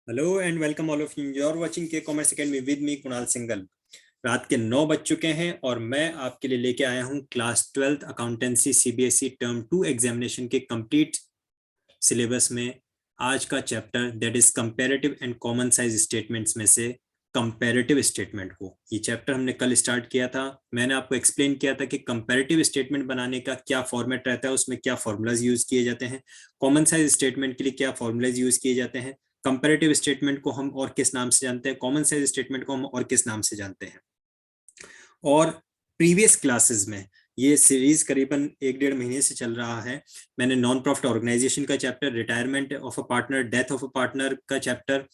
Hello and welcome all of you. You are watching K commerce academy with me Kunal Singhal. रात के 9 बज चुके हैं और मैं आपके लिए लेके आया हूं class 12th accountancy CBSE term 2 examination के कंप्लीट सिलेबस में आज का chapter that is comparative and common size statements में से कंपैरेटिव स्टेटमेंट को। ये चैप्टर हमने कल स्टार्ट किया था। मैंने आपको एक्सप्लेन किया था कि कंपैरेटिव स्टेटमेंट बनाने का क्या फॉर्मेट रहता है, उसमें क्या फॉर्मूलाज यूज किए जाते हैं, कॉमन साइज स्टेटमेंट के लिए क्या फॉर्मूलाज यूज किए जाते हैं, कंपैरेटिव स्टेटमेंट को हम और किस नाम से जानते हैं, कॉमन साइज स्टेटमेंट को हम और किस नाम से जानते हैं। और प्रीवियस क्लासेस में ये सीरीज करीबन 1-1.5 महीने से चल रहा है। मैंने नॉन प्रॉफिट ऑर्गेनाइजेशन का chapter, retirement of a partner, death of a partner का चैप्टर,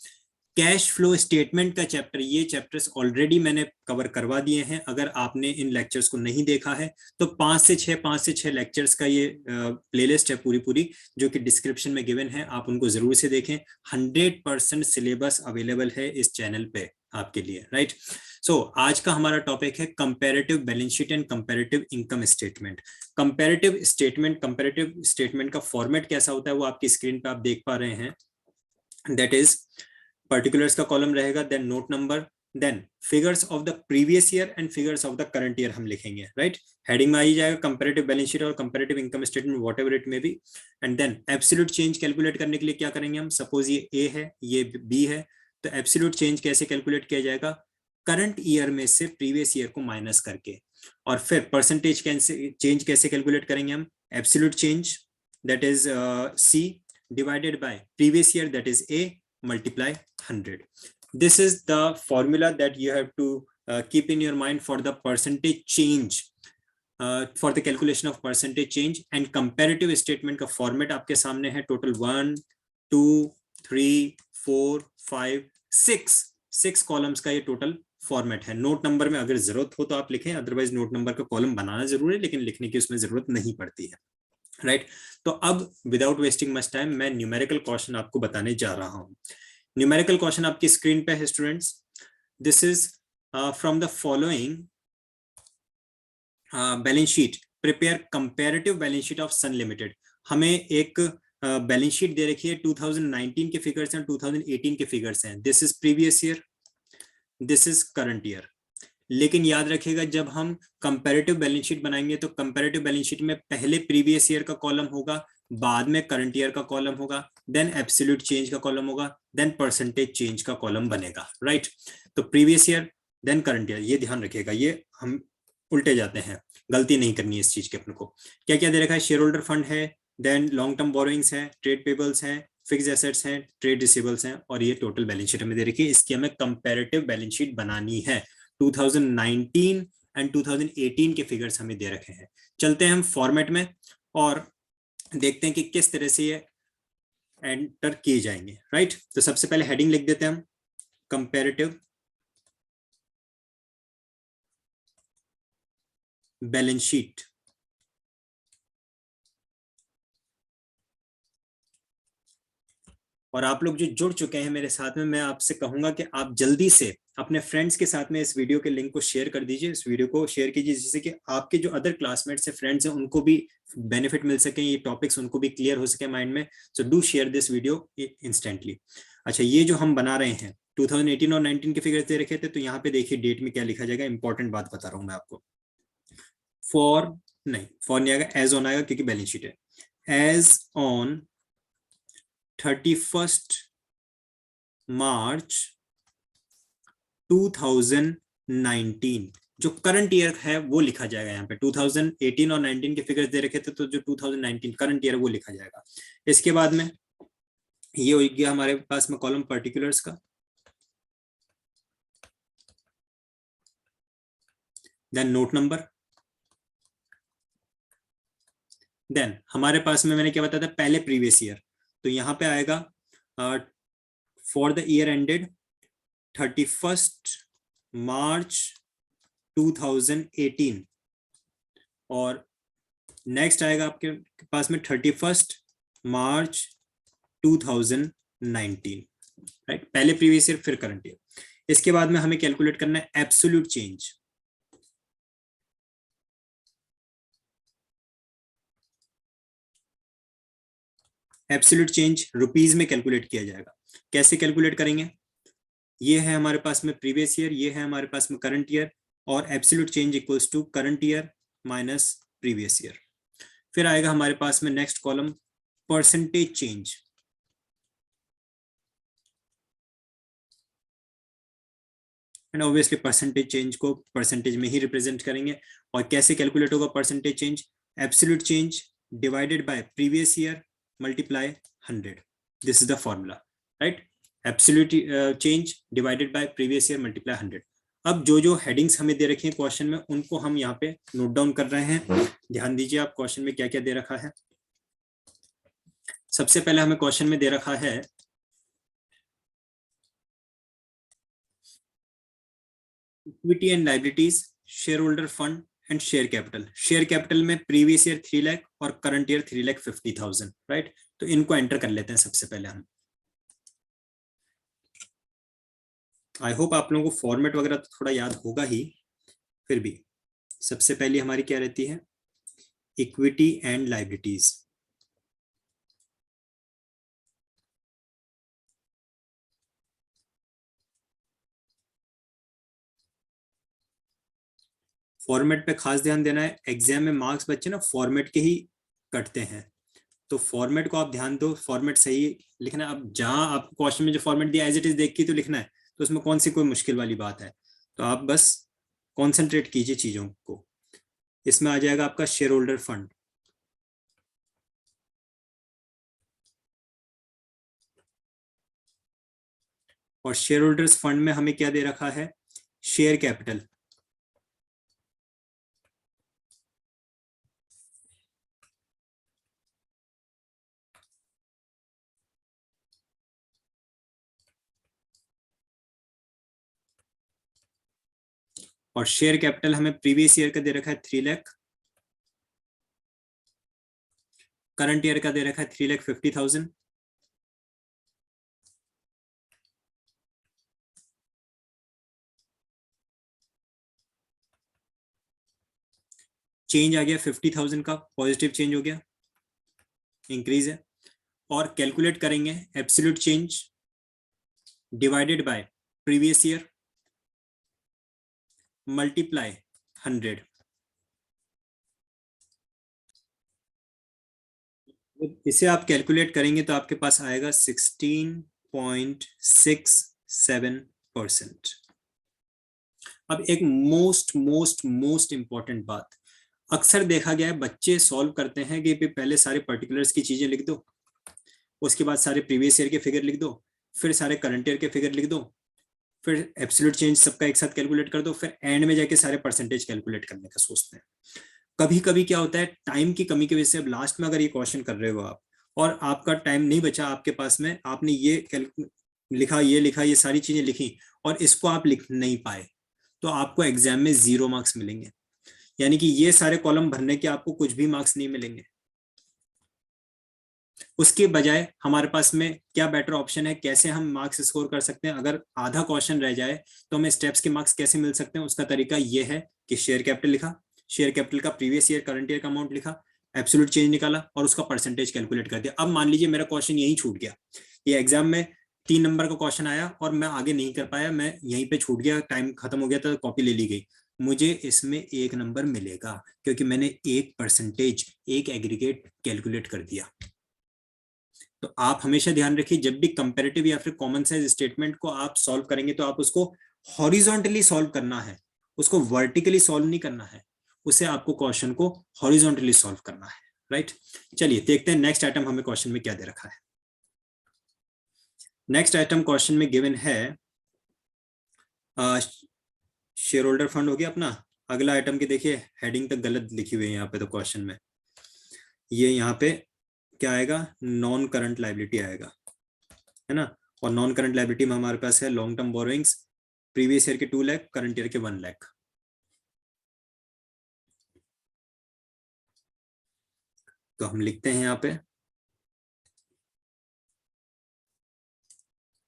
कैश फ्लो स्टेटमेंट का चैप्टर, ये चैप्टर्स ऑलरेडी मैंने कवर करवा दिए हैं। अगर आपने इन लेक्चर्स को नहीं देखा है तो 5 से 6 लेक्चर्स का ये प्लेलिस्ट है पूरी जो कि डिस्क्रिप्शन में गिवन है, आप उनको जरूर से देखें। 100% सिलेबस अवेलेबल है इस चैनल पे आपके लिए, राइट। सो आज का हमारा टॉपिक है comparative balance sheet and comparative income statement. Comparative statement का फॉर्मेट कैसा होता है वो आपकी स्क्रीन पे आप देख पा रहे हैं। दैट इज पर्टिकुलर्स का कॉलम रहेगा, then note number, then figures of the previous year and figures of the current year हम लिखेंगे, राइट। हेडिंग में आ ही जाएगा कंपैरेटिव बैलेंस शीट और comparative income statement whatever it may be. And then absolute change calculate करने के लिए क्या करेंगे हम, सपोज ये ए है ये बी है, तो एब्सोल्यूट चेंज कैसे कैलकुलेट किया जाएगा, करंट ईयर में से प्रीवियस ईयर को माइनस करके। और फिर परसेंटेज चेंज कैसे कैलकुलेट करेंगे हम, absolute change that is C divided by previous year that is A multiply 100. This is the formula that you have to keep in your mind for the percentage change, for the calculation of percentage change. And comparative statement का format आपके सामने है, total 1 2 3 4 5 6 columns का ये total format है। Note number में अगर जरूरत हो तो आप लिखें, अदरवाइज नोट नंबर का कॉलम बनाना जरूरी है, लेकिन लिखने की उसमें जरूरत नहीं पड़ती है, राइट। तो अब विदाउट वेस्टिंग मच टाइम मैं न्यूमेरिकल क्वेश्चन आपको बताने जा रहा हूं। न्यूमेरिकल क्वेश्चन आपकी स्क्रीन पे है students. This is from the following balance sheet, prepare comparative balance sheet of Sun Limited. हमें एक बैलेंस शीट दे रखी है, 2019 के फिगर्स हैं, 2018 के फिगर्स हैं। This is previous year, this is current year. लेकिन याद रखिएगा जब हम कंपैरेटिव बैलेंस शीट बनाएंगे तो कंपैरेटिव बैलेंस शीट में पहले प्रीवियस ईयर का कॉलम होगा, बाद में करंट ईयर का कॉलम होगा, देन एब्सोल्यूट चेंज का कॉलम होगा, देन परसेंटेज चेंज का कॉलम बनेगा, राइट। तो previous year then current year, ये ध्यान रखिएगा, ये हम उल्टे जाते हैं, गलती नहीं करनी है इस चीज के अपने को। क्या क्या दे रखा है, शेयर होल्डर फंड है, देन लॉन्ग टर्म बोरोइंग्स है, ट्रेड पेबल्स हैं, फिक्स एसेट्स हैं, ट्रेड रिसीवेबल्स हैं, और ये टोटल बैलेंस शीट हमें दे रखी है। इसकी हमें कंपैरेटिव बैलेंस शीट बनानी है। 2019 एंड 2018 के फिगर्स हमें दे रखे हैं। चलते हैं हम फॉर्मेट में और देखते हैं कि किस तरह से ये एंटर किए जाएंगे, राइट। तो सबसे पहले हेडिंग लिख देते हैं हम, कंपैरेटिव बैलेंस शीट। और आप लोग जो जुड़ चुके हैं मेरे साथ में, मैं आपसे कहूंगा कि आप जल्दी से अपने फ्रेंड्स के साथ में इस वीडियो के लिंक को शेयर कर दीजिए, इस वीडियो को शेयर कीजिए, जिससे कि आपके जो अदर क्लासमेट्स हैं, फ्रेंड्स हैं, उनको भी बेनिफिट मिल सके, ये टॉपिक्स उनको भी क्लियर हो सके माइंड में। So do share this video instantly. अच्छा, ये जो हम बना रहे हैं 2018 और 19 के फिगर्स दे रखे थे, तो यहाँ पे देखिए डेट में क्या लिखा जाएगा, इंपॉर्टेंट बात बता रहा हूँ मैं आपको। फॉर नहीं आएगा, एज ऑन आएगा, क्योंकि बैलेंस शीट है। एज ऑन 31 मार्च 2019, जो करंट ईयर है वो लिखा जाएगा। यहाँ पे 2018 और 19 के फिगर्स दे रखे थे, तो जो 2019 करंट ईयर वो लिखा जाएगा। इसके बाद में ये हो गया हमारे पास में कॉलम पर्टिकुलर्स का, देन नोट नंबर, देन हमारे पास में मैंने क्या बताया था, पहले प्रीवियस ईयर, तो यहाँ पे आएगा फॉर द ईयर एंडेड 31 मार्च 2018, और नेक्स्ट आएगा आपके पास में 31 मार्च 2019, राइट। पहले प्रीवियस ईयर फिर करंट ईयर। इसके बाद में हमें कैलकुलेट करना है absolute change. Absolute change rupees में कैलकुलेट किया जाएगा। कैसे कैलकुलेट करेंगे? ये है हमारे पास में प्रीवियस ईयर, ये है हमारे पास में करंट ईयर, और absolute change equals to current year minus previous year. फिर आएगा हमारे पास में next column percentage change. And obviously percentage change को परसेंटेज में ही रिप्रेजेंट करेंगे। और कैसे कैलकुलेट होगा percentage change? Absolute change divided by previous year multiply 100। This is the formula, right? Absolute change divided by previous year multiply 100। अब जो जो हेडिंग्स हमें दे रखी हैं क्वेश्चन में, उनको हम यहाँ पे नोट डाउन कर रहे हैं। ध्यान दीजिए आप क्वेश्चन में क्या क्या दे रखा है। सबसे पहले हमें क्वेश्चन में दे रखा है equity and liabilities, share holder fund and share capital. Share capital में प्रीवियस ईयर 3 लाख और करंट ईयर 3,50,000, राइट? तो इनको एंटर कर लेते हैं सबसे पहले हम। आई होप आप लोगों को फॉर्मेट वगैरह तो थोड़ा याद होगा ही, फिर भी सबसे पहले हमारी क्या रहती है? Equity and liabilities. फॉर्मेट पे खास ध्यान देना है, एग्जाम में मार्क्स बच्चे ना फॉर्मेट के ही कटते हैं, तो फॉर्मेट को आप ध्यान दो, फॉर्मेट सही लिखना है। अब जहां आपको क्वेश्चन में जो फॉर्मेट दिया एज इट इज देख के तो लिखना है, तो उसमें कौन सी कोई मुश्किल वाली बात है? तो आप बस कॉन्सेंट्रेट कीजिए चीजों को। इसमें आ जाएगा आपका शेयर होल्डर फंड, और शेयर होल्डर्स फंड में हमें क्या दे रखा है? Share capital. और शेयर कैपिटल हमें प्रीवियस ईयर का दे रखा है 3 लाख, करंट ईयर का दे रखा है 3,50,000। चेंज आ गया 50,000 का, पॉजिटिव चेंज हो गया, इंक्रीज है। और कैलकुलेट करेंगे absolute change divided by previous year multiply 100। इसे आप कैलकुलेट करेंगे तो आपके पास आएगा 16.67%। अब एक मोस्ट मोस्ट मोस्ट इंपॉर्टेंट बात, अक्सर देखा गया है बच्चे सॉल्व करते हैं कि पहले सारे पर्टिकुलर्स की चीजें लिख दो, उसके बाद सारे प्रीवियस ईयर के फिगर लिख दो, फिर सारे करंट ईयर के फिगर लिख दो, फिर एब्सोल्यूट चेंज सबका एक साथ कैलकुलेट कर दो, फिर एंड में जाके सारे परसेंटेज कैलकुलेट करने का सोचते हैं। कभी कभी क्या होता है, टाइम की कमी की वजह से अब लास्ट में अगर ये क्वेश्चन कर रहे हो आप और आपका टाइम नहीं बचा आपके पास में, आपने ये लिखा, ये लिखा, ये सारी चीजें लिखी और इसको आप लिख नहीं पाए, तो आपको एग्जाम में 0 मार्क्स मिलेंगे। यानी कि ये सारे कॉलम भरने के आपको कुछ भी मार्क्स नहीं मिलेंगे। उसके बजाय हमारे पास में क्या बेटर ऑप्शन है, कैसे हम मार्क्स स्कोर कर सकते हैं? अगर आधा क्वेश्चन रह जाए तो हमें स्टेप्स के मार्क्स कैसे मिल सकते हैं? उसका तरीका यह है कि शेयर कैपिटल लिखा, शेयर कैपिटल का प्रीवियस ईयर करंट ईयर का अमाउंट लिखा, एब्सोल्यूट चेंज निकाला और उसका परसेंटेज कैलकुलेट कर दिया। अब मान लीजिए मेरा क्वेश्चन यही छूट गया, ये एग्जाम में 3 नंबर का क्वेश्चन आया और मैं आगे नहीं कर पाया, मैं यहीं पे छूट गया, टाइम खत्म हो गया तो कॉपी ले ली गई, मुझे इसमें 1 नंबर मिलेगा क्योंकि मैंने एक परसेंटेज, एक एग्रीगेट कैलकुलेट कर दिया। तो आप हमेशा ध्यान रखिए, जब भी कंपैरेटिव या फिर कॉमन साइज स्टेटमेंट को आप सॉल्व करेंगे तो आप उसको हॉरिजॉन्टली सॉल्व करना है, उसको वर्टिकली सॉल्व नहीं करना है, उसे आपको क्वेश्चन को हॉरिजॉन्टली सॉल्व करना है, राइट? चलिए देखते हैं नेक्स्ट आइटम हमें क्वेश्चन में क्या दे रखा है। नेक्स्ट आइटम क्वेश्चन में गिवन है शेयर होल्डर फंड हो गया अपना। अगला आइटम की देखिए हेडिंग तक गलत लिखी हुई है यहाँ पे, तो क्वेश्चन में ये यहाँ पे क्या आएगा? नॉन करंट लायबिलिटी आएगा, है ना? और नॉन करंट लायबिलिटी में हमारे पास है long term borrowings, previous year के 2 लाख, करंट ईयर के 1 लाख। तो हम लिखते हैं यहाँ पे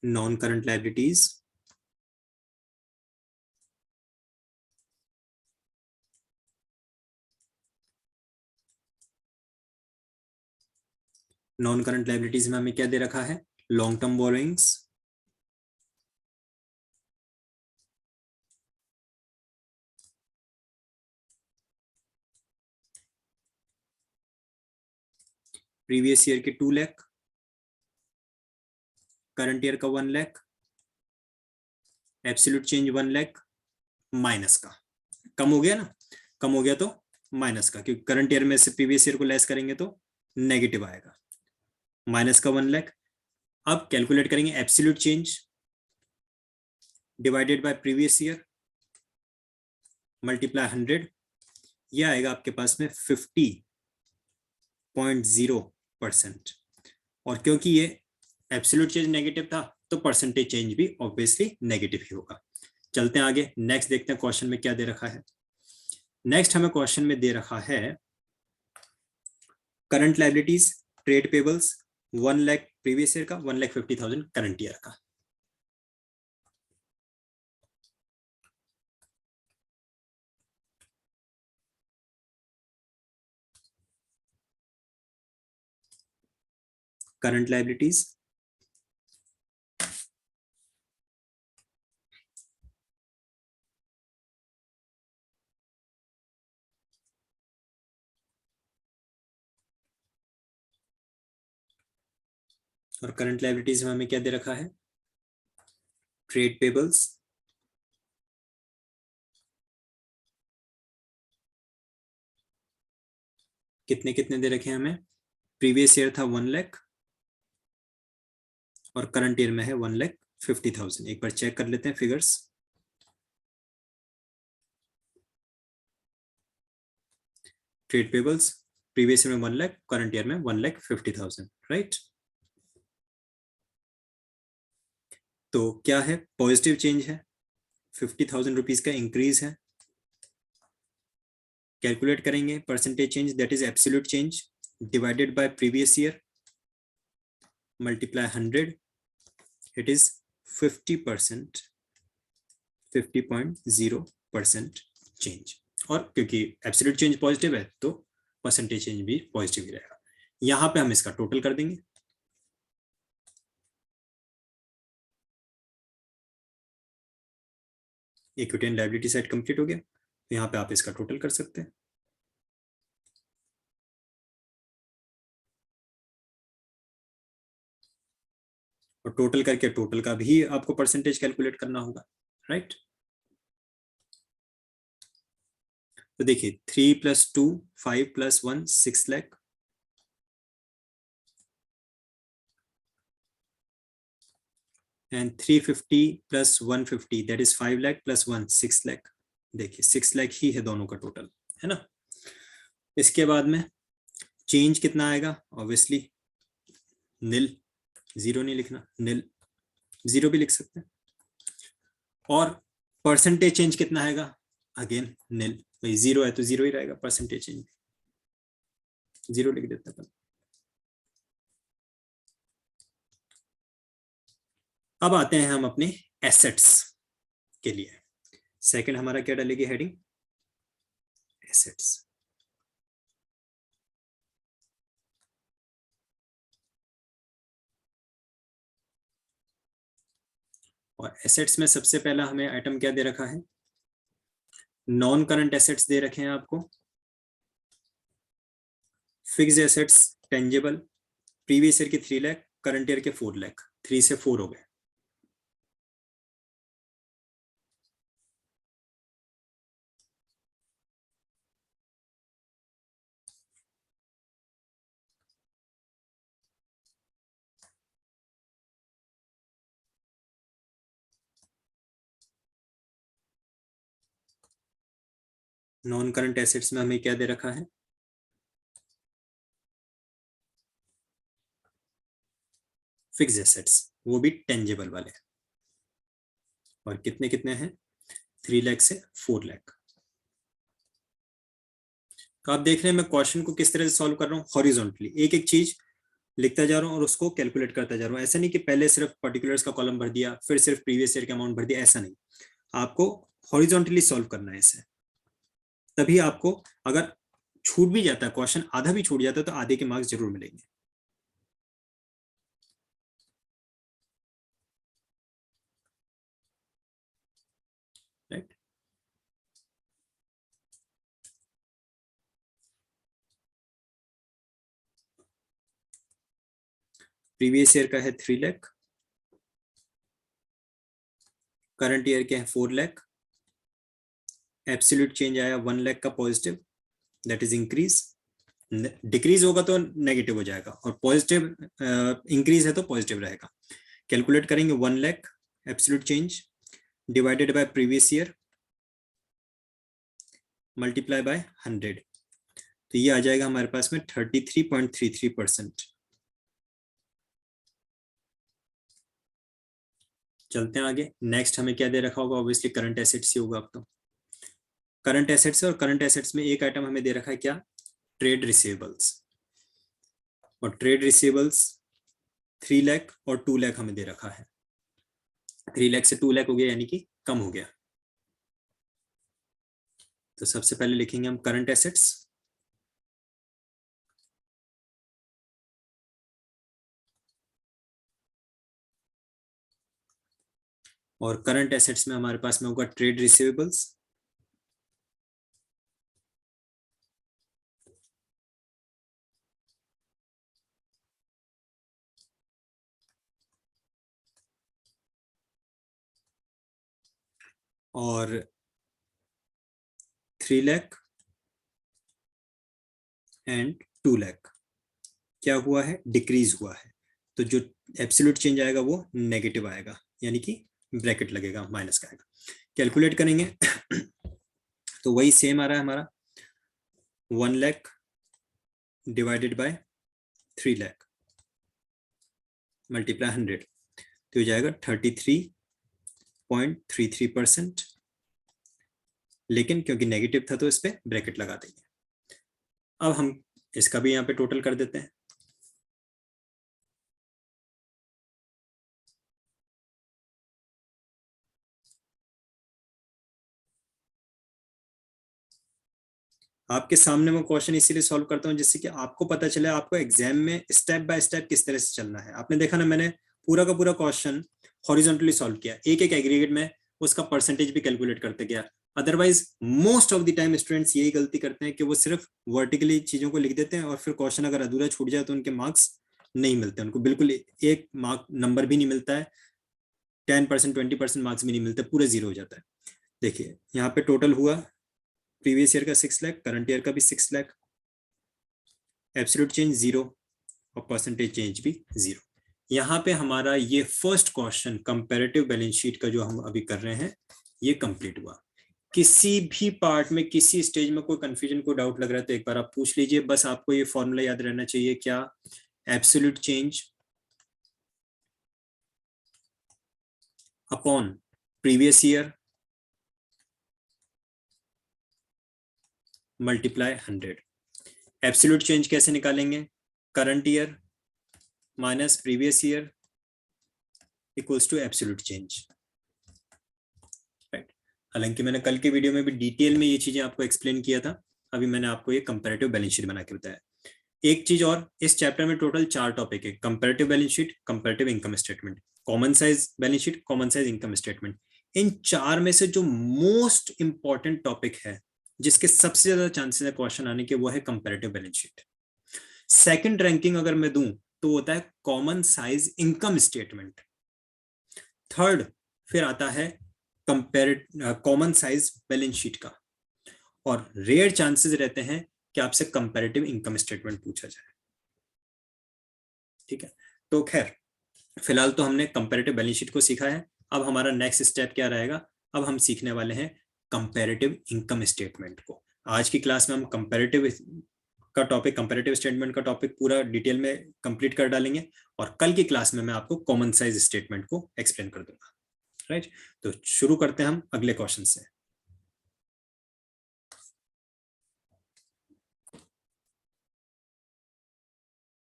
non current liabilities non current liabilities में हमें क्या दे रखा है? Long term borrowings, previous year के 2 लाख, करंट ईयर का 1 lakh, absolute change 1 lakh, minus का, कम हो गया ना, कम हो गया तो माइनस का, क्योंकि करंट ईयर में से प्रीवियस ईयर को लेस करेंगे तो नेगेटिव आएगा, माइनस का 1 लाख। अब कैलकुलेट करेंगे absolute change divided by previous year multiply 100, यह आएगा आपके पास में 50.0%। और क्योंकि ये एब्सोल्यूट चेंज नेगेटिव था तो परसेंटेज चेंज भी ऑब्वियसली नेगेटिव ही होगा। चलते हैं आगे, नेक्स्ट देखते हैं क्वेश्चन में क्या दे रखा है। नेक्स्ट हमें क्वेश्चन में दे रखा है current liabilities, trade payables 1 lakh previous year का, 1,50,000 करंट ईयर का। करंट लायबिलिटीज, और करंट लायबिलिटीज में हमें क्या दे रखा है, ट्रेड पेबल्स, कितने कितने दे रखे हैं हमें, प्रीवियस ईयर था 1 लाख और करंट ईयर में है 1,50,000। एक बार चेक कर लेते हैं figures. Trade payables previous year में 1 लाख, करंट ईयर में 1,50,000, राइट। तो क्या है, पॉजिटिव चेंज है, 50,000 रुपीज का इंक्रीज है। कैलकुलेट करेंगे percentage change, that is absolute change divided by previous year multiply 100, it is 50%, 50.0% change. और क्योंकि एब्सोल्यूट चेंज पॉजिटिव है तो परसेंटेज चेंज भी पॉजिटिव ही रहेगा। यहां पे हम इसका टोटल कर देंगे, equity and liability side complete हो गया, तो यहाँ पे आप इसका टोटल कर सकते हैं। और टोटल करके टोटल का भी आपको परसेंटेज कैलकुलेट करना होगा, राइट। तो देखिए 3 + 2 5 + 1 6 lakh, and 350 + 150 that is 5 lakh + 1 6 lakh. देखिए 6 लाख ही है दोनों का टोटल, है ना। इसके बाद में चेंज कितना आएगा, ऑब्वियसली निल, जीरो नहीं लिखना, निल, जीरो भी लिख सकते हैं। और परसेंटेज चेंज कितना आएगा, अगेन निल, भाई जीरो है तो जीरो ही रहेगा, परसेंटेज चेंज जीरो लिख देते हैं। अब आते हैं हम अपने एसेट्स के लिए। सेकंड हमारा क्या डालेगी हेडिंग, एसेट्स। और एसेट्स में सबसे पहला हमें आइटम क्या दे रखा है, नॉन करंट एसेट्स दे रखे हैं आपको, fixed assets tangible, previous year के 3 लाख, करंट ईयर के 4 लाख, 3 से 4 हो गए। नॉन करंट एसेट्स में हमें क्या दे रखा है, फिक्स्ड एसेट्स, वो भी टेंजेबल वाले, और कितने कितने हैं, 3 लाख से 4 लाख। तो आप देख रहे हैं मैं क्वेश्चन को किस तरह से सॉल्व कर रहा हूँ, हॉरिजॉन्टली एक एक चीज लिखता जा रहा हूँ और उसको कैलकुलेट करता जा रहा हूँ। ऐसा नहीं कि पहले सिर्फ पर्टिकुलर्स का कॉलम भर दिया फिर सिर्फ प्रीवियस ईयर का अमाउंट भर दिया, ऐसा नहीं, आपको हॉरिजॉन्टली सॉल्व करना है इसे। तभी आपको, अगर छूट भी जाता है क्वेश्चन, आधा भी छूट जाता है तो आधे के मार्क्स जरूर मिलेंगे। प्रीवियस ईयर का है 3 लाख, करंट ईयर के हैं 4 लाख, एब्सोल्यूट चेंज आया 1 लाख का positive, that is increase. Decrease होगा तो नेगेटिव हो जाएगा, और पॉजिटिव इंक्रीज है तो पॉजिटिव रहेगा। कैलकुलेट करेंगे 1 lakh absolute change divided by previous year multiply by 100, तो ये आ जाएगा हमारे पास में 33.33%। चलते हैं आगे। नेक्स्ट हमें क्या दे रखा होगा, ऑब्वियसली करंट एसेट्स ही होगा। अब तो करंट एसेट्स, और करंट एसेट्स में एक आइटम हमें दे रखा है क्या, ट्रेड रिसीवेबल्स, और ट्रेड रिसीवेबल्स 3 लाख और 2 लाख हमें दे रखा है। 3 लाख से 2 लाख हो गया, यानी कि कम हो गया। तो सबसे पहले लिखेंगे हम करंट एसेट्स, और करंट एसेट्स में हमारे पास में होगा ट्रेड रिसीवेबल्स, और 3 लाख एंड 2 लाख क्या हुआ है, डिक्रीज हुआ है। तो जो एब्सोल्यूट चेंज आएगा वो नेगेटिव आएगा, यानी कि ब्रैकेट लगेगा, माइनस का आएगा। कैलकुलेट करेंगे तो वही सेम आ रहा है हमारा, 1 lakh divided by 3 lakh multiply 100, तो हो जाएगा 33.33%, लेकिन क्योंकि नेगेटिव था तो इस पे ब्रैकेट लगा देंगे। अब हम इसका भी यहाँ पे टोटल कर देते हैं। आपके सामने मैं क्वेश्चन इसीलिए सॉल्व करता हूँ जिससे कि आपको पता चले आपको एग्जाम में स्टेप बाय स्टेप किस तरह से चलना है। आपने देखा ना, मैंने पूरा का पूरा क्वेश्चन हॉरिजॉन्टली सॉल्व किया, एक एक एग्रीगेट में उसका परसेंटेज भी कैलकुलेट करते गया। Otherwise most of the time students यही गलती करते हैं कि वो सिर्फ वर्टिकली चीजों को लिख देते हैं, और फिर क्वेश्चन अगर अधूरा छूट जाए तो उनके मार्क्स नहीं मिलते, उनको बिल्कुल एक मार्क नंबर भी नहीं मिलता है, 10% 20% मार्क्स भी नहीं मिलते, पूरे जीरो हो जाता है। देखिए यहाँ पे टोटल हुआ, प्रीवियस ईयर का 6 लाख, करंट ईयर का भी 6 लाख, एब्सोल्यूट चेंज 0 और परसेंटेज चेंज भी 0। यहाँ पे हमारा ये first question comparative balance sheet का जो हम अभी कर रहे हैं ये कंप्लीट हुआ। किसी भी पार्ट में किसी स्टेज में कोई कंफ्यूजन, कोई डाउट लग रहा है तो एक बार आप पूछ लीजिए। बस आपको ये फॉर्मूला याद रहना चाहिए, क्या, absolute change upon previous year multiply 100। Absolute change कैसे निकालेंगे, current year minus previous year equals to absolute change, right. हालांकि मैंने कल के वीडियो में भी डिटेल में ये चीजें आपको एक्सप्लेन किया था, अभी मैंने आपको ये कंपैरेटिव बैलेंस शीट बना के बताया। एक चीज और, इस चैप्टर में टोटल 4 टॉपिक है, comparative balance sheet, comparative income statement, common size balance sheet, common size income statement. इन 4 में से जो मोस्ट इंपॉर्टेंट टॉपिक है, जिसके सबसे ज्यादा चांसेस है क्वेश्चन आने के, वो है comparative balance sheet. Second ranking अगर मैं दूं तो होता है common size income statement. Third फिर आता है कॉमन साइज बैलेंस शीट का, और रेयर चांसेस रहते हैं कि आपसे कंपैरेटिव इनकम स्टेटमेंट पूछा जाए। ठीक है, तो खैर फिलहाल तो हमने कंपैरेटिव बैलेंस शीट को सीखा है। अब हमारा नेक्स्ट स्टेप क्या रहेगा, अब हम सीखने वाले हैं कंपैरेटिव इनकम स्टेटमेंट को। आज की क्लास में हम कंपैरेटिव का टॉपिक, कंपैरेटिव स्टेटमेंट का टॉपिक पूरा डिटेल में कंप्लीट कर डालेंगे, और कल की क्लास में मैं आपको कॉमन साइज स्टेटमेंट को एक्सप्लेन कर दूंगा, राइट। तो शुरू करते हैं हम अगले क्वेश्चन से।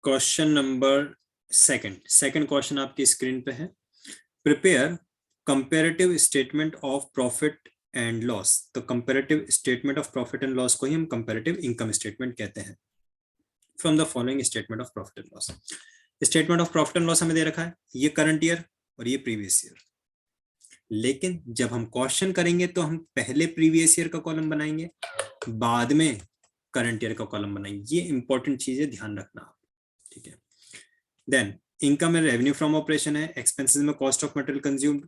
क्वेश्चन नंबर सेकंड क्वेश्चन आपकी स्क्रीन पे है। Prepare comparative statement of profit and loss. तो comparative statement of profit and loss को ही हम कंपैरेटिव इनकम स्टेटमेंट कहते हैं। From the following statement of profit and loss. Statement of profit and loss हमें दे रखा है, ये करंट ईयर और ये प्रीवियस ईयर। लेकिन जब हम क्वेश्चन करेंगे तो हम पहले प्रीवियस ईयर का कॉलम बनाएंगे, बाद में करंट ईयर का कॉलम बनाएंगे। ये इंपॉर्टेंट चीज है, ध्यान रखना आप, ठीक है। देन इनकम में रेवेन्यू फ्रॉम ऑपरेशन है, एक्सपेंसेस में cost of material consumed,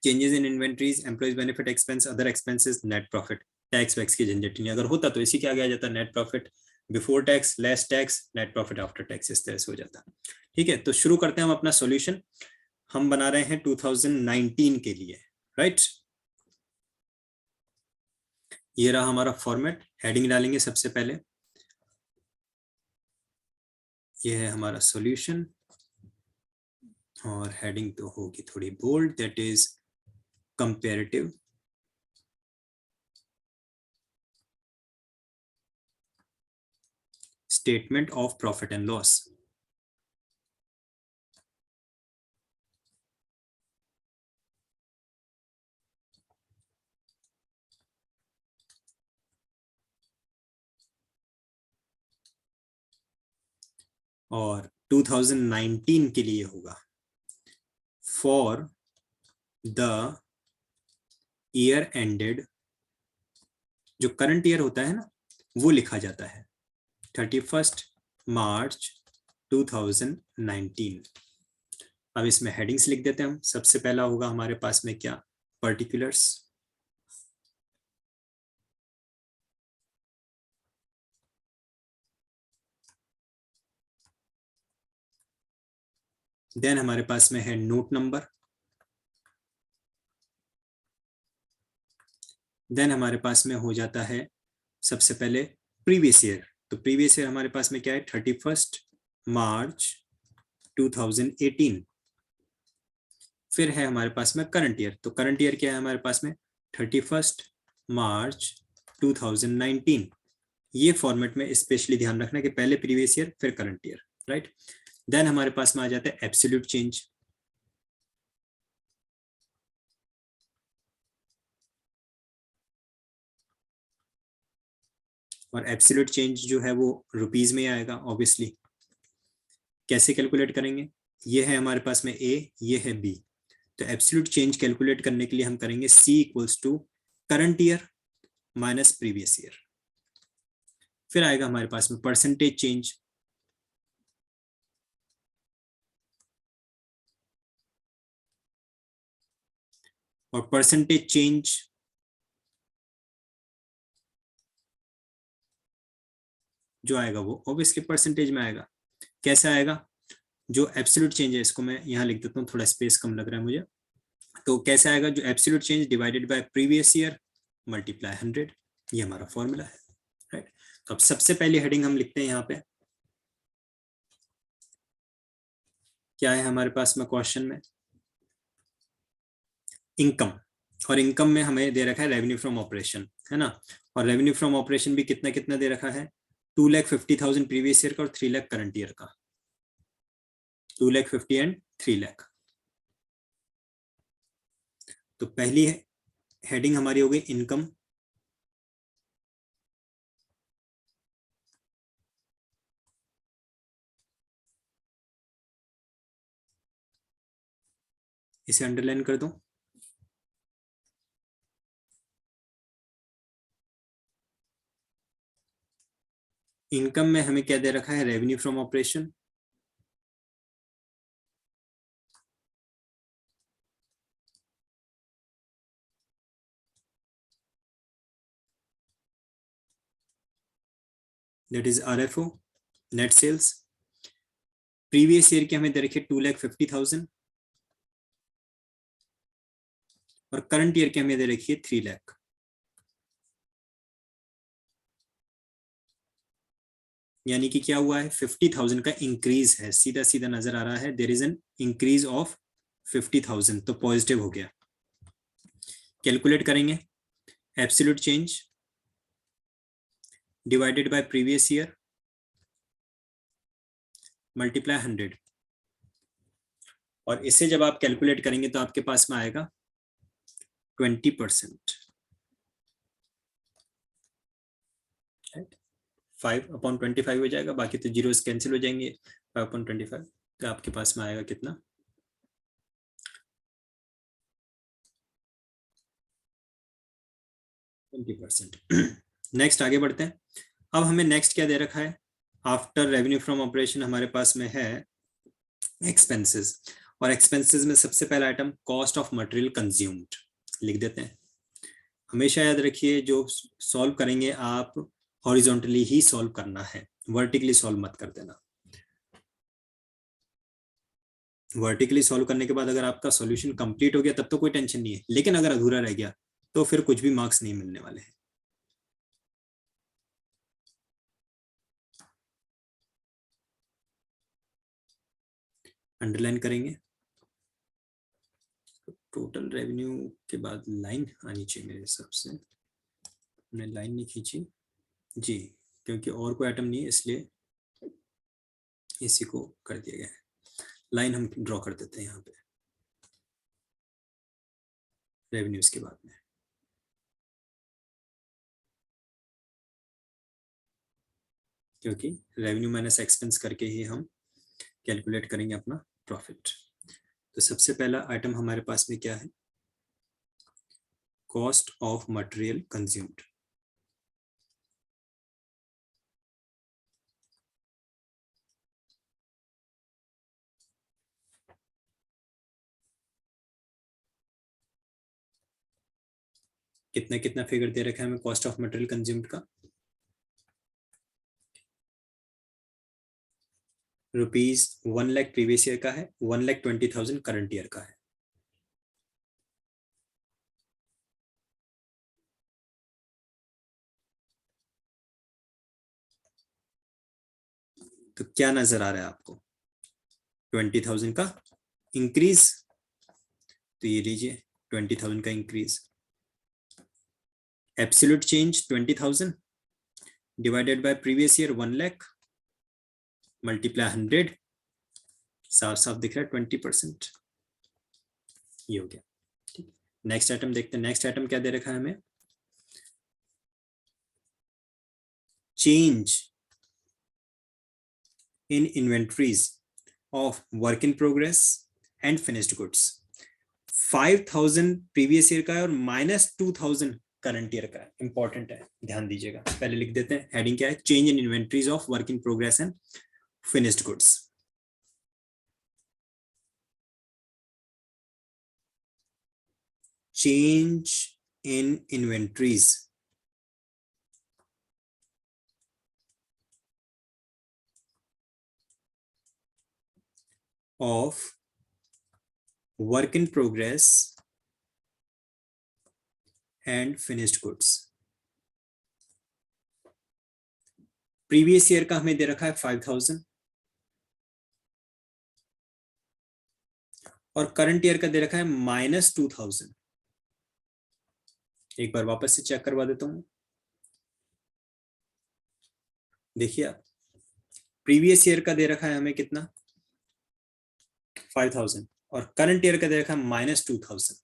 changes in inventories, employees benefit expense, other expenses, net profit. Tax wax की झंझट नहीं, अगर होता तो इसी के आगे आ जाता net profit before tax less tax net profit after tax, इस तरह से हो जाता। ठीक है, तो शुरू करते हैं हम अपना सॉल्यूशन। हम बना रहे हैं 2019 के लिए, राइट। ये रहा हमारा फॉर्मेट। हेडिंग डालेंगे सबसे पहले, ये है हमारा सॉल्यूशन, और हेडिंग तो होगी थोड़ी bold, that is comparative statement of profit and loss. और 2019 के लिए होगा फॉर द ईयर एंडेड, जो करंट ईयर होता है ना वो लिखा जाता है 31 मार्च 2019। अब इसमें हेडिंग्स लिख देते हैं हम। सबसे पहला होगा हमारे पास में क्या, पर्टिकुलर्स, देन हमारे पास में है नोट नंबर, देन हमारे पास में हो जाता है सबसे पहले प्रीवियस ईयर। तो प्रीवियस ईयर हमारे पास में क्या है, 31 मार्च 2018। फिर है हमारे पास में करंट ईयर। तो करंट ईयर क्या है हमारे पास में, 31 मार्च 2019। ये फॉर्मेट में स्पेशली ध्यान रखना कि पहले प्रीवियस ईयर फिर करंट ईयर, राइट। देन हमारे पास में आ जाता है एब्सोल्यूट चेंज। और एब्सोल्यूट चेंज जो है वो रुपीज में आएगा ऑब्वियसली। कैसे कैलकुलेट करेंगे, ये है हमारे पास में ए, ये है बी। तो एब्सोल्यूट चेंज कैलकुलेट करने के लिए हम करेंगे C equals to current year minus previous year. फिर आएगा हमारे पास में परसेंटेज चेंज, और परसेंटेज चेंज जो आएगा वो ऑब्वियसली परसेंटेज में आएगा। कैसे आएगा, जो एब्सोल्यूट चेंज है, इसको मैं यहाँ लिख देता हूँ, थोड़ा स्पेस कम लग रहा है मुझे। तो कैसे आएगा, जो absolute change divided by previous year multiply 100, ये हमारा फॉर्मूला है, राइट। तो अब सबसे पहली हेडिंग हम लिखते हैं यहाँ पे, क्या है हमारे पास में क्वेश्चन में, इनकम। और इनकम में हमें दे रखा है रेवेन्यू फ्रॉम ऑपरेशन, है ना। और रेवेन्यू फ्रॉम ऑपरेशन भी कितना कितना दे रखा है, 2,50,000 प्रीवियस ईयर का और 3 लाख करंट ईयर का, 2,50,000 एंड 3 लाख। तो पहली हेडिंग हमारी हो गई इनकम। इसे अंडरलाइन कर दो। इनकम में हमें क्या दे रखा है, revenue from operation, that is RFO, net sales. Previous year की हमें दे रखी है 2,50,000, और करंट ईयर की हमें दे रखी है 3 लाख। यानी कि क्या हुआ है, 50,000 का इंक्रीज है, सीधा सीधा नजर आ रहा है, there is an increase of 50,000, तो पॉजिटिव हो गया। कैलकुलेट करेंगे absolute change divided by previous year multiply 100, और इसे जब आप कैलकुलेट करेंगे तो आपके पास में आएगा 20%, 5/25 हो जाएगा, बाकी तो जीरो कैंसिल हो जाएंगे, 5/25। तो आपके पास में आएगा कितना, 20%। नेक्स्ट आगे बढ़ते हैं। अब हमें नेक्स्ट क्या दे रखा है, आफ्टर रेवेन्यू फ्रॉम ऑपरेशन हमारे पास में है एक्सपेंसेस, और एक्सपेंसेस में सबसे पहला item cost of material consumed लिख देते हैं। हमेशा याद रखिए जो सॉल्व करेंगे आप हॉरिजॉन्टली ही सॉल्व करना है, वर्टिकली सॉल्व मत कर देना। वर्टिकली सॉल्व करने के बाद अगर आपका सॉल्यूशन कंप्लीट हो गया तब तो कोई टेंशन नहीं है, लेकिन अगर अधूरा रह गया तो फिर कुछ भी मार्क्स नहीं मिलने वाले हैं। अंडरलाइन करेंगे। टोटल रेवेन्यू के बाद लाइन आनी चाहिए मेरे हिसाब से, हमने लाइन नहीं खींची जी, क्योंकि और कोई आइटम नहीं है इसलिए इसी को कर दिया गया है। लाइन हम ड्रॉ कर देते हैं यहाँ पे रेवेन्यूज के बाद में। क्योंकि रेवेन्यू माइनस एक्सपेंस करके ही हम कैलकुलेट करेंगे अपना प्रॉफिट। तो सबसे पहला आइटम हमारे पास में क्या है, कॉस्ट ऑफ मटेरियल कंज्यूम्ड। कितना कितना फिगर दे रखा है हमें कॉस्ट ऑफ मटेरियल कंज्यूम्ड का, ₹1,00,000 प्रीवियस ईयर का है, 1,20,000 करंट ईयर का है। तो क्या नजर आ रहा है आपको, 20,000 का इंक्रीज, तो ये लीजिए 20,000 का increase. Absolute change 20,000 divided by previous year 1,00,000 multiply 100, साफ साफ दिख रहा है 20%, ये हो गया। ठीक, नेक्स्ट आइटम देखते हैं। नेक्स्ट आइटम क्या दे रखा है हमें, change in inventories of work in progress and finished goods. 5,000 previous year का है और -2,000 करंट ईयर का है। इंपॉर्टेंट है, ध्यान दीजिएगा। पहले लिख देते हैं, हेडिंग क्या है, change in inventories of work in progress and finished goods. Change in inventories of work in progress and finished goods। Previous year का हमें दे रखा है 5,000 और करंट ईयर का दे रखा है -2,000। एक बार वापस से चेक करवा देता हूं, देखिए आप, प्रीवियस ईयर का दे रखा है हमें कितना 5,000 और करंट ईयर का दे रखा है -2,000।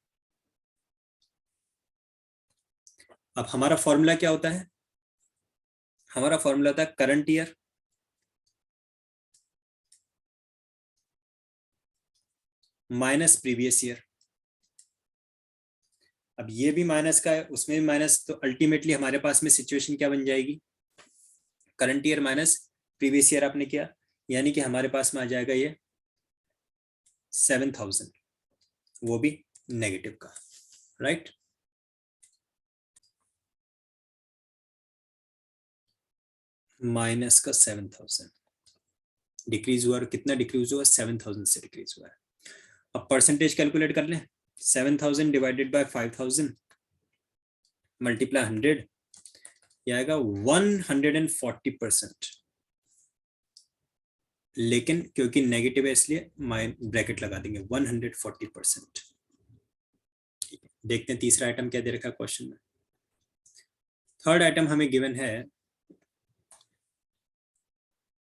अब हमारा फॉर्मूला क्या होता है, हमारा फॉर्मूला था current year minus previous year. अब ये भी माइनस का है, उसमें भी माइनस, तो अल्टीमेटली हमारे पास में सिचुएशन क्या बन जाएगी, current year minus previous year आपने किया, यानी कि हमारे पास में आ जाएगा ये 7,000, वो भी नेगेटिव का, राइट। माइनस का 7,000 डिक्रीज हुआ, और कितना डिक्रीज हुआ, 7,000 से डिक्रीज हुआ है। अब परसेंटेज कैलकुलेट कर लें, 7,000 डिवाइडेड बाय 5,000 मल्टीप्लाई 100, ये आएगा 140%। लेकिन क्योंकि नेगेटिव है इसलिए ब्रैकेट लगा देंगे 140%। देखते हैं तीसरा आइटम क्या दे रखा है क्वेश्चन में। थर्ड आइटम हमें गिवन है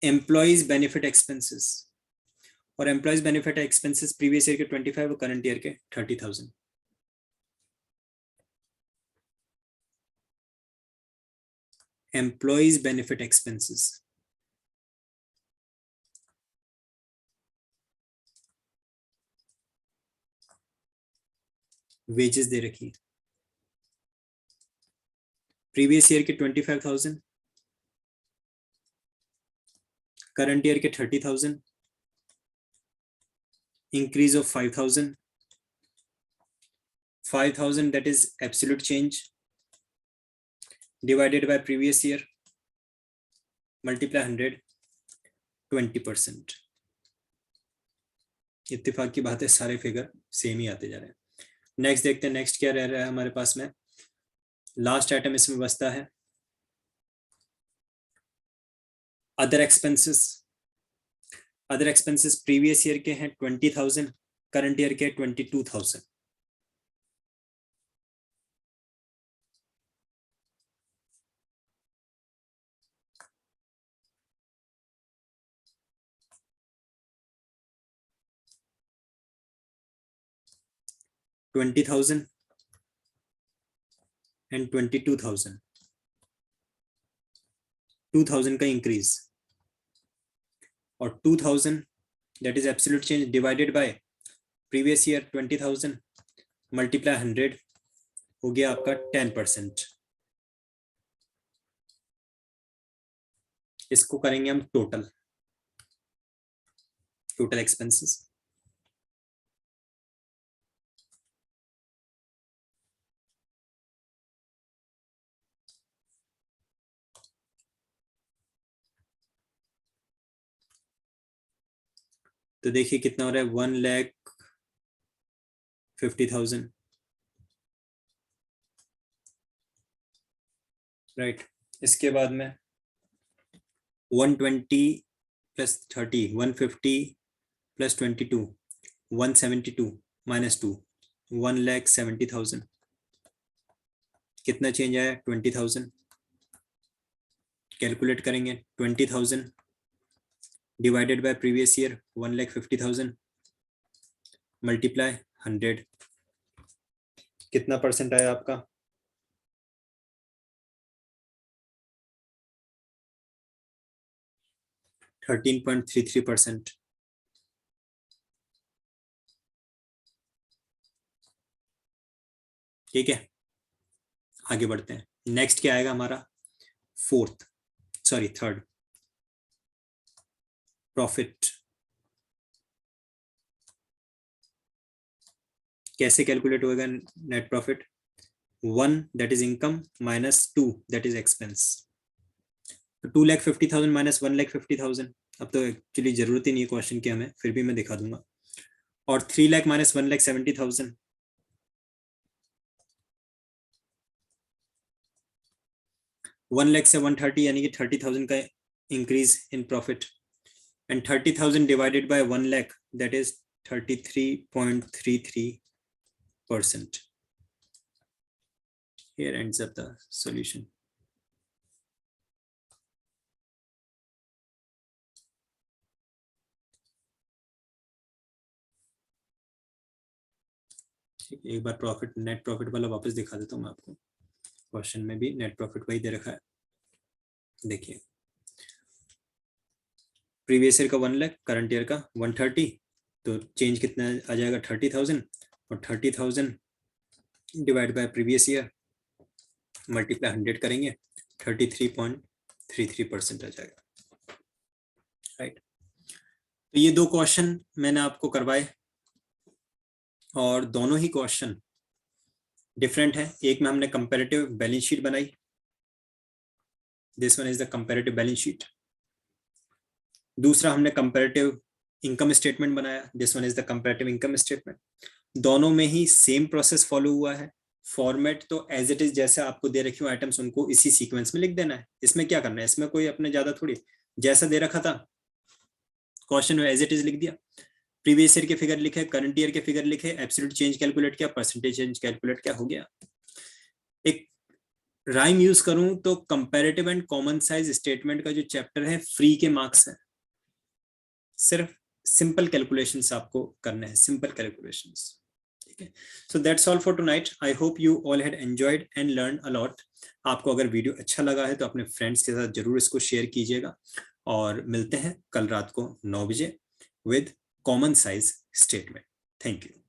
एम्प्लॉइज बेनिफिट एक्सपेंसेस, और employees benefit expenses previous year के 25 और करंट ईयर के 30,000। एम्प्लॉइज बेनिफिट एक्सपेंसेस, वेजेस दे रखी, प्रीवियस ईयर के 25,000, करंट ईयर के 30,000, increase of 5,000 that is absolute change divided by previous year multiply 100 20%. इत्तेफाक की बात है, सारे फिगर सेम ही आते जा रहे हैं. नेक्स्ट देखते हैं नेक्स्ट क्या रह रहा है हमारे पास में. लास्ट आइटम इसमें बचता है other expenses. Other expenses previous year के हैं 20,000, करंट ईयर के 22,000. $20,000 and 22,000. 2,000 का इंक्रीज और 2,000 that is absolute change divided by previous year 20,000 multiply 100 हो गया आपका 10%. इसको करेंगे हम टोटल एक्सपेंसेस. तो देखिए कितना हो रहा है 1,50,000 राइट. इसके बाद में 120 प्लस 30 150 प्लस 22 172 माइनस 2 1,70,000. कितना चेंज आया 20,000. कैलकुलेट करेंगे 20,000 divided by previous year 1,50,000 multiply 100. कितना परसेंट आया आपका 13.33%. ठीक है, आगे बढ़ते हैं. नेक्स्ट क्या आएगा हमारा थर्ड प्रॉफिट. कैसे कैलकुलेट होगा net profit. 1 that is income minus 2 that is expense. 2,50,000 minus 1,50,000. अब तो एक्चुअली जरूरत ही नहीं है क्वेश्चन की हमें, फिर भी मैं दिखा दूंगा. और 3 लाख माइनस 1,70,000. 1 लाख से 130 यानी कि 30,000 का increase in profit. And 30,000 divided by 1 lakh that is 33.33%. Here ends up the solution. एक बार नेट प्रॉफिट वाला वापस दिखा देता हूँ मैं आपको. क्वेश्चन में भी नेट प्रॉफिट वही दे रखा है. देखिए प्रीवियस ईयर का 1 लाख, करंट ईयर का 130, तो चेंज कितना आ जाएगा 30,000 और 30,000 divide by previous year multiply 100 करेंगे 33.33% आ जाएगा. राइट. तो ये 2 क्वेश्चन मैंने आपको करवाए और दोनों ही क्वेश्चन डिफरेंट है. एक में हमने कंपैरेटिव बैलेंस शीट बनाई. This one is the comparative balance sheet. दूसरा हमने कंपैरेटिव इनकम स्टेटमेंट बनाया. This one is the comparative income statement. दोनों में ही सेम प्रोसेस फॉलो हुआ है. फॉर्मेट तो एज इट इज जैसे आपको दे रखी हूँ आइटम्स उनको इसी सीक्वेंस में लिख देना है. इसमें क्या करना है, इसमें कोई अपने ज्यादा थोड़ी, जैसा दे रखा था क्वेश्चन में एज इट इज लिख दिया. प्रीवियस ईयर के फिगर लिखे, करंट ईयर के फिगर लिखे, एब्सोल्यूट चेंज कैलकुलेट किया, परसेंटेज चेंज कैलकुलेट किया, हो गया. एक राइम यूज करूं तो comparative and common size statement का जो चैप्टर है फ्री के मार्क्स है. सिर्फ सिंपल कैलकुलेशंस आपको करने हैं, सिंपल कैलकुलेशंस. ठीक है. So that's all for tonight. I hope you all had enjoyed and learn a lot. आपको अगर वीडियो अच्छा लगा है तो अपने फ्रेंड्स के साथ जरूर इसको शेयर कीजिएगा और मिलते हैं कल रात को 9 बजे with common size statement. Thank you.